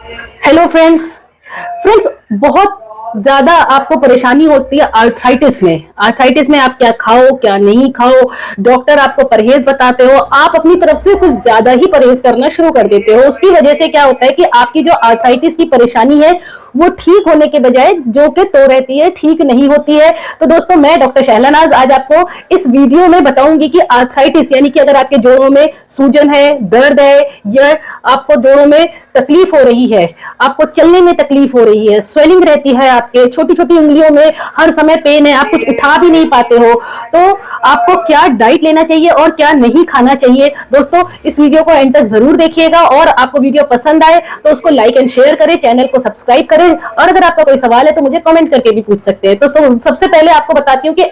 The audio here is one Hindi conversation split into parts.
Hello friends. बहुत ज्यादा आपको परेशानी होती है आर्थराइटिस में। आर्थराइटिस में आप क्या खाओ क्या नहीं खाओ, डॉक्टर आपको परहेज बताते हो, आप अपनी तरफ से कुछ ज्यादा ही परहेज करना शुरू कर देते हो। उसकी वजह से क्या होता है कि आपकी जो आर्थराइटिस की परेशानी है वो ठीक होने के बजाय जो कि तो रहती है, ठीक नहीं होती है। तो दोस्तों, मैं डॉक्टर शहलानाज आज आपको इस वीडियो में बताऊंगी कि आर्थराइटिस यानी कि अगर आपके जोड़ों में सूजन है, दर्द है, या आपको जोड़ों में तकलीफ हो रही है, आपको चलने में तकलीफ हो रही है, स्वेलिंग रहती है, आपके छोटी छोटी उंगलियों में हर समय पेन है, आप कुछ उठा भी नहीं पाते हो, तो आपको क्या डाइट लेना चाहिए और क्या नहीं खाना चाहिए। दोस्तों, इस वीडियो को एंड तक जरूर देखिएगा और आपको वीडियो पसंद आए तो उसको लाइक एंड शेयर करें, चैनल को सब्सक्राइब करें, और अगर आपका कोई सवाल है तो मुझे कमेंट करके भी पूछ सकते हैं। तो सबसे पहले आपको बताती हूँ कि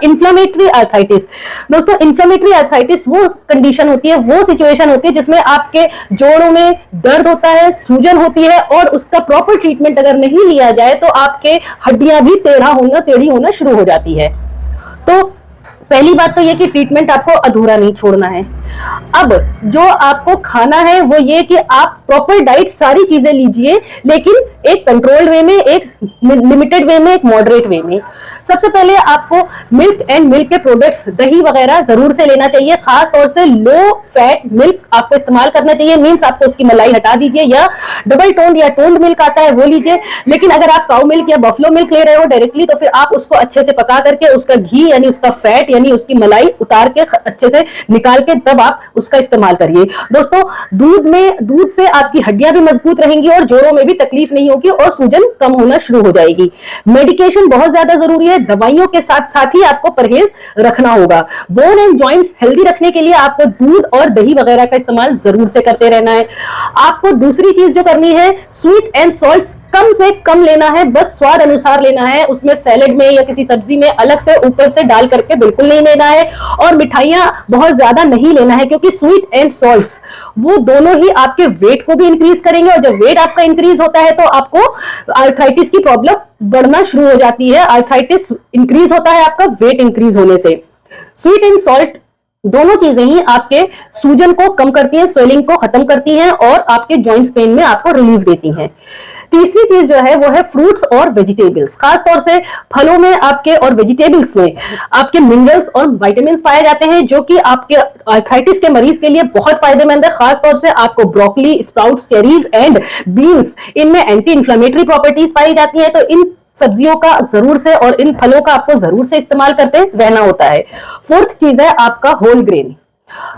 इन्फ्लेमेटरी आर्थराइटिस। दोस्तों, इन्फ्लेमेटरी आर्थराइटिस वो कंडीशन होती है, वो सिचुएशन होती है जिसमें आपके जोड़ों में दर्द होता है, सूजन होती है, और उसका प्रॉपर ट्रीटमेंट अगर नहीं लिया जाए तो आपके हड्डियां भी टेढ़ी होना शुरू हो जाती है। तो पहली बात तो ये कि ट्रीटमेंट आपको अधूरा नहीं छोड़ना है। अब जो आपको खाना है वो ये कि आप प्रॉपर डाइट सारी चीजें लीजिए, लेकिन एक कंट्रोल्ड वे में, एक लिमिटेड वे में, एक मॉडरेट वे में। सबसे पहले आपको मिल्क एंड मिल्क के प्रोडक्ट्स, दही वगैरह जरूर से लेना चाहिए। खास तौर से लो फैट मिल्क आपको इस्तेमाल करना चाहिए। मींस आपको उसकी मलाई हटा दीजिए, या डबल टोन्ड या टोन्ड मिल्क आता है वो लीजिए। लेकिन अगर आप काउ मिल्क या बफलो मिल्क ले रहे हो डायरेक्टली, तो फिर आप उसको अच्छे से पका करके उसका घी यानी उसका फैट यानी उसकी मलाई उतार के अच्छे से निकाल के तब आप उसका इस्तेमाल करिए। दोस्तों, दूध से आपकी हड्डियां भी मजबूत रहेंगी और जोड़ों में भी तकलीफ नहीं होगी और सूजन कम होना शुरू हो जाएगी। मेडिकेशन बहुत ज्यादा जरूरी है, दवाइयों के साथ साथ ही आपको परहेज रखना होगा। बोन एंड जॉइंट हेल्दी रखने के लिए आपको दूध और दही वगैरह का इस्तेमाल जरूर से करते रहना है। आपको दूसरी चीज जो करनी है, स्वीट एंड सॉल्ट्स कम से कम लेना है, बस स्वाद अनुसार लेना है। उसमें सैलेड में या किसी सब्जी में अलग से ऊपर से डाल करके बिल्कुल नहीं लेना है, और मिठाइयां बहुत ज्यादा नहीं लेना है, क्योंकि स्वीट एंड सॉल्ट्स वो दोनों ही आपके वेट को भी इंक्रीज करेंगे, और जब वेट आपका इंक्रीज होता है तो आपको आर्थराइटिस की प्रॉब्लम बढ़ना शुरू हो जाती है। आर्थराइटिस इंक्रीज होता है आपका वेट इंक्रीज होने से। स्वीट एंड सॉल्ट दोनों चीजें ही आपके सूजन को कम करती हैं, स्वेलिंग को खत्म करती हैं, और आपके जॉइंट्स पेन में आपको रिलीफ देती हैं। तीसरी चीज जो है वो है फ्रूट्स और वेजिटेबल्स। खास तौर से फलों में आपके और वेजिटेबल्स में आपके मिनरल्स और विटामिन्स पाए जाते हैं, जो कि आपके आर्थराइटिस के मरीज के लिए बहुत फायदेमंद है। खास तौर से आपको broccoli, sprouts, cherries and beans, इनमें एंटी इंफ्लेमेटरी प्रॉपर्टीज पाई जाती है। तो इन सब्जियों का जरूर से और इन फलों का आपको जरूर से इस्तेमाल करते रहना होता है। फोर्थ चीज है आपका होल ग्रेन।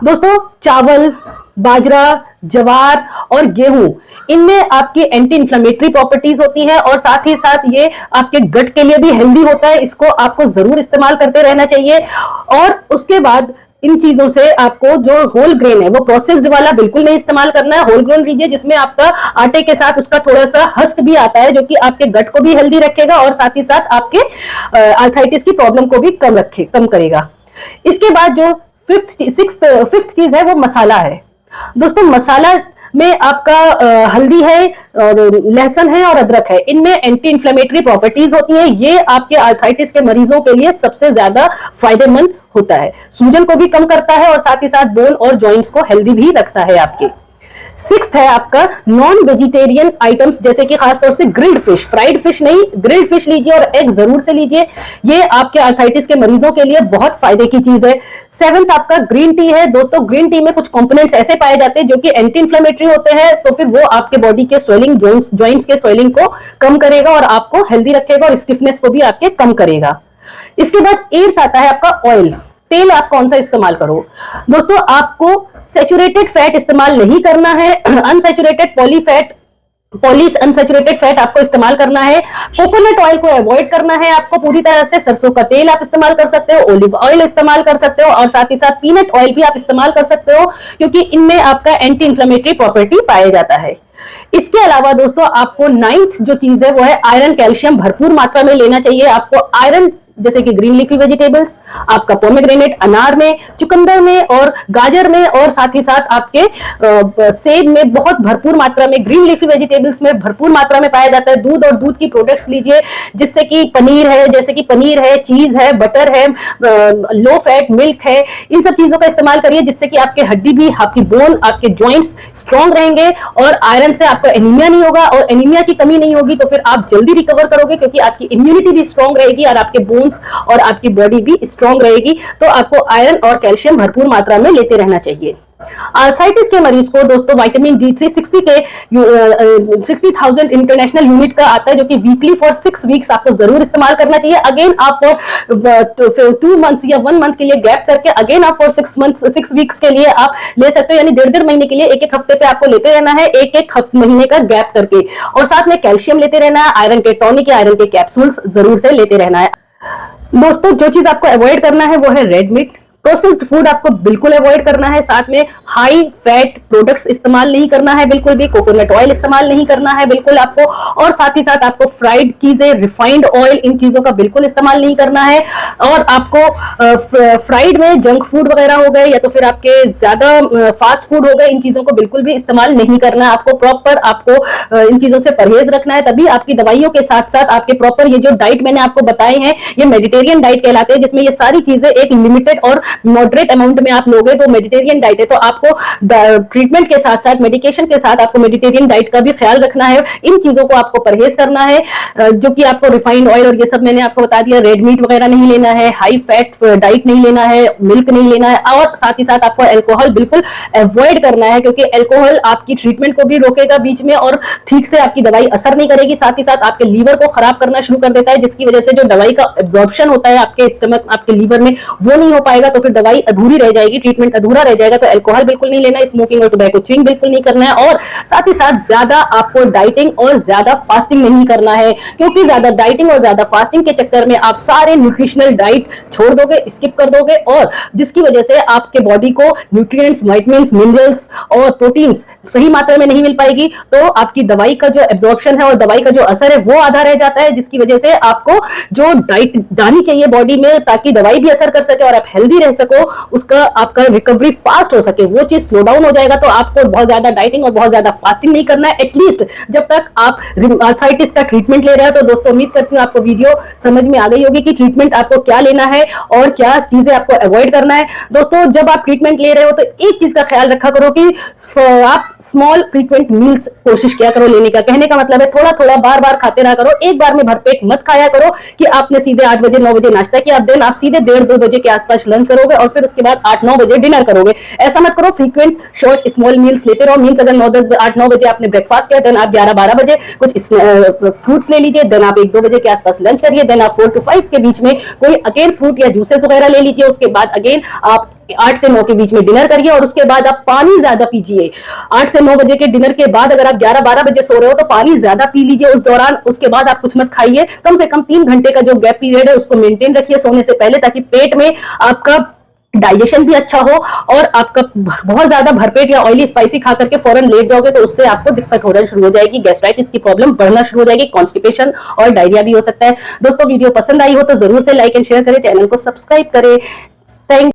दोस्तों, चावल, बाजरा, जवार और गेहूं, इनमें आपकी एंटी इंफ्लेमेटरी प्रॉपर्टीज होती हैं, और साथ ही साथ ये आपके गट के लिए भी हेल्दी होता है। इसको आपको जरूर इस्तेमाल करते रहना चाहिए। और उसके बाद इन चीजों से आपको जो होल ग्रेन है वो प्रोसेस्ड वाला बिल्कुल नहीं इस्तेमाल करना है। होल ग्रेन लीजिए जिसमें आपका आटे के साथ उसका थोड़ा सा हस्क भी आता है, जो कि आपके गट को भी हेल्दी रखेगा और साथ ही साथ आपके आर्थराइटिस की प्रॉब्लम को भी कम करेगा। इसके बाद जो फिफ्थ चीज है वो मसाला है। दोस्तों, मसाला में आपका हल्दी है, लहसुन है और अदरक है। इनमें एंटी इंफ्लेमेटरी प्रॉपर्टीज होती हैं। ये आपके आर्थराइटिस के मरीजों के लिए सबसे ज्यादा फायदेमंद होता है। सूजन को भी कम करता है और साथ ही साथ बोन और जॉइंट्स को हेल्दी भी रखता है आपके। सिक्स्थ है आपका नॉन वेजिटेरियन आइटम्स, जैसे कि खासतौर से ग्रिल्ड फिश, फ्राइड फिश नहीं, ग्रिल्ड फिश लीजिए और एग जरूर से लीजिए। ये आपके आर्थराइटिस के मरीजों के लिए बहुत फायदे की चीज है। सेवेंथ आपका ग्रीन टी है। दोस्तों, ग्रीन टी में कुछ कंपोनेंट्स ऐसे पाए जाते हैं जो कि एंटी इंफ्लेमेटरी होते हैं, तो फिर वो आपके बॉडी के स्वेलिंग, जॉइंट्स के स्वेलिंग को कम करेगा और आपको हेल्दी रखेगा और स्टिफनेस को भी आपके कम करेगा। इसके बाद एट्थ आता है आपका ऑयल। तेल आप कौन सा इस्तेमाल करो। दोस्तों, आपको सैचुरेटेड फैट इस्तेमाल नहीं करना है। अनसैचुरेटेड पॉली अनसैचुरेटेड फैट आपको इस्तेमाल करना है। कोकोनट ऑयल को अवॉइड करना है आपको पूरी तरह से। सरसों का तेल आप इस्तेमाल कर सकते हो, ओलिव ऑयल इस्तेमाल कर सकते हो, और साथ ही साथ पीनट ऑयल भी आप इस्तेमाल कर सकते हो, क्योंकि इनमें आपका एंटी इंफ्लेमेटरी प्रॉपर्टी पाया जाता है। इसके अलावा दोस्तों, आपको नाइन्थ जो चीज है वो है आयरन, कैल्शियम भरपूर मात्रा में लेना चाहिए। आपको आयरन जैसे कि ग्रीन लीफी वेजिटेबल्स, आपका पोमेग्रेनेट अनार में, चुकंदर में और गाजर में, और साथ ही साथ आपके सेब में बहुत भरपूर मात्रा में, ग्रीन लीफी वेजिटेबल्स में भरपूर मात्रा में पाया जाता है। दूध और दूध की प्रोडक्ट्स लीजिए, जिससे कि पनीर है, जैसे कि पनीर है, चीज है, बटर है, लो फैट मिल्क है, इन सब चीजों का इस्तेमाल करिए, जिससे कि आपके हड्डी भी, आपकी बोन, आपके जॉइंट्स स्ट्रांग रहेंगे और आयरन से आपको एनीमिया नहीं होगा, और एनीमिया की कमी नहीं होगी तो फिर आप जल्दी रिकवर करोगे, क्योंकि आपकी इम्यूनिटी भी स्ट्रांग रहेगी और आपके बोन्स और आपकी बॉडी भी स्ट्रांग रहेगी। तो आपको आयरन और कैल्शियम भरपूर मात्रा में लेते रहना चाहिए। आर्थराइटिस के मरीज को दोस्तों विटामिन D3 60,000 इंटरनेशनल यूनिट का आता है, जो कि वीकली फॉर 6 वीक्स आपको जरूर इस्तेमाल करना चाहिए। अगेन आप फॉर 2 मंथ्स या 1 मंथ के लिए गैप करके अगेन आप फॉर 6 वीक्स के लिए आप ले सकते हो, यानी 1.5 महीने के लिए एक हफ्ते पे आपको लेते रहना है, एक महीने का गैप करके। और साथ में कैल्शियम लेते रहना है, आयरन के टॉनिक या आयरन के कैप्सूल्स जरूर से लेते रहना है। दोस्तों जो चीज आपको अवॉइड करना है वो है रेड मीट, प्रोसेस्ड फूड आपको बिल्कुल अवॉइड करना है, साथ में हाई फैट प्रोडक्ट्स इस्तेमाल नहीं करना है बिल्कुल भी, कोकोनट ऑयल इस्तेमाल नहीं करना है बिल्कुल आपको, और साथ ही साथ आपको फ्राइड चीजें, रिफाइंड ऑयल, इन चीजों का बिल्कुल इस्तेमाल नहीं करना है। और आपको फ्राइड में जंक फूड वगैरह हो गए या तो फिर आपके ज्यादा फास्ट फूड हो गए, इन चीजों को बिल्कुल भी इस्तेमाल नहीं करना है। आपको प्रॉपर आपको इन चीजों से परहेज रखना है, तभी आपकी दवाइयों के साथ साथ आपके प्रॉपर ये जो डाइट मैंने आपको बताए हैं ये मेडिटेरियन डाइट कहलाते हैं, जिसमें ये सारी चीजें एक लिमिटेड और मॉडरेट अमाउंट में आप लोगे तो मेडिटेरियन डाइट है। तो आपको ट्रीटमेंट के साथ साथ, मेडिकेशन के साथ आपको मेडिटेरियन डाइट का भी ख्याल रखना है, इन चीजों को आपको परहेज करना है, जो कि आपको रिफाइंड ऑयल और ये सब मैंने आपको बता दिया, रेड मीट वगैरह नहीं लेना है, हाई फैट डाइट नहीं लेना है, मिल्क नहीं लेना है, और साथ ही साथ आपको अल्कोहल बिल्कुल अवॉइड करना है, क्योंकि अल्कोहल आपकी ट्रीटमेंट को भी रोकेगा बीच में और ठीक से आपकी दवाई असर नहीं करेगी, साथ ही साथ आपके लीवर को खराब करना शुरू कर देता है, जिसकी वजह से जो दवाई का एब्जॉर्प्शन होता है आपके स्टमक, आपके लीवर में, वो नहीं हो पाएगा, तो फिर दवाई अधूरी रह जाएगी, ट्रीटमेंट अधूरा रह जाएगा। तो अल्कोहल बिल्कुल नहीं लेना, स्मोकिंग और टोबैको च्युइंग बिल्कुल नहीं करना है, और साथ ही साथ ज्यादा आपको डाइटिंग और ज्यादा फास्टिंग नहीं करना है, क्योंकि ज्यादा डाइटिंग और ज्यादा फास्टिंग के चक्कर में आप सारे न्यूट्रिशनल डाइट छोड़ दोगे, स्किप कर दोगे, और जिसकी वजह से आपके बॉडी को न्यूट्रिएंट्स, विटामिन्स, मिनरल्स और प्रोटीन्स सही मात्रा में नहीं मिल पाएगी, तो आपकी दवाई का जो एब्जॉर्प्शन है और दवाई का जो असर है वो आधा रह जाता है, जिसकी वजह से आपको जो डाइट जानी चाहिए बॉडी में ताकि दवाई भी असर कर सके और आप हेल्दी रह सको, उसका आपका रिकवरी फास्ट हो सके, वो चीज स्लो डाउन हो जाएगा। तो आपको बहुत ज्यादा डाइटिंग और बहुत ज्यादा फास्टिंग नहीं करना है, एटलीस्ट जब तक आप आर्थराइटिस का ट्रीटमेंट ले रहे हो। तो दोस्तों उम्मीद करती हूँ आपको वीडियो समझ में आ गई होगी कि ट्रीटमेंट आपको क्या लेना है और क्या चीजें आपको अवॉइड करना है। दोस्तों जब आप ट्रीटमेंट ले रहे हो तो एक चीज का ख्याल रखा करो कि आप स्मॉल फ्रीक्वेंट मील्स कोशिश किया करो लेने का। कहने का मतलब है थोड़ा थोड़ा बार बार खाते रहा करो, एक बार में भरपेट मत खाया करो कि आपने सीधे 8 बजे 9 बजे नाश्ता किया, देन आप सीधे 1:30-2 बजे के आसपास लंच करोगे और फिर उसके बाद 8-9 बजे डिनर करोगे। ऐसा मत करो, फ्रीक्वेंट शॉर्ट स्मॉल मील्स लेते रहो। मील्स अगर 8-9 बजे आपने ब्रेकफास्ट किया, देन आप 11-12 बजे कुछ फ्रूट्स ले लीजिए, देन आप 1-2 बजे के आसपास लंच करिए, देन आप 4 to 5 के बीच में कोई अगेन फ्रूट या जूसेस वगैरह ले लीजिए, उसके बाद अगेन आप 8 से 9 के बीच में डिनर करिए और उसके बाद आप पानी ज्यादा पीजिए। 8 से 9 बजे के डिनर के बाद अगर आप 11-12 बजे सो रहे हो तो पानी ज्यादा पी लीजिए उस दौरान। उसके बाद आप कुछ मत खाइए, कम से कम 3 घंटे का जो गैप पीरियड है उसको मेंटेन रखिए सोने से पहले, ताकि पेट में आपका डाइजेशन भी अच्छा हो और आपका बहुत ज्यादा भरपेट या ऑयली स्पाइसी खा करके फौरन लेट जाओगे तो उससे आपको दिक्कत होना शुरू हो जाएगी, गैस्ट्राइटिस की प्रॉब्लम बढ़ना शुरू हो जाएगी, कॉन्स्टिपेशन और डायरिया भी हो सकता है। दोस्तों वीडियो पसंद आई हो तो जरूर से लाइक एंड शेयर करें, चैनल को सब्सक्राइब करें। थैंक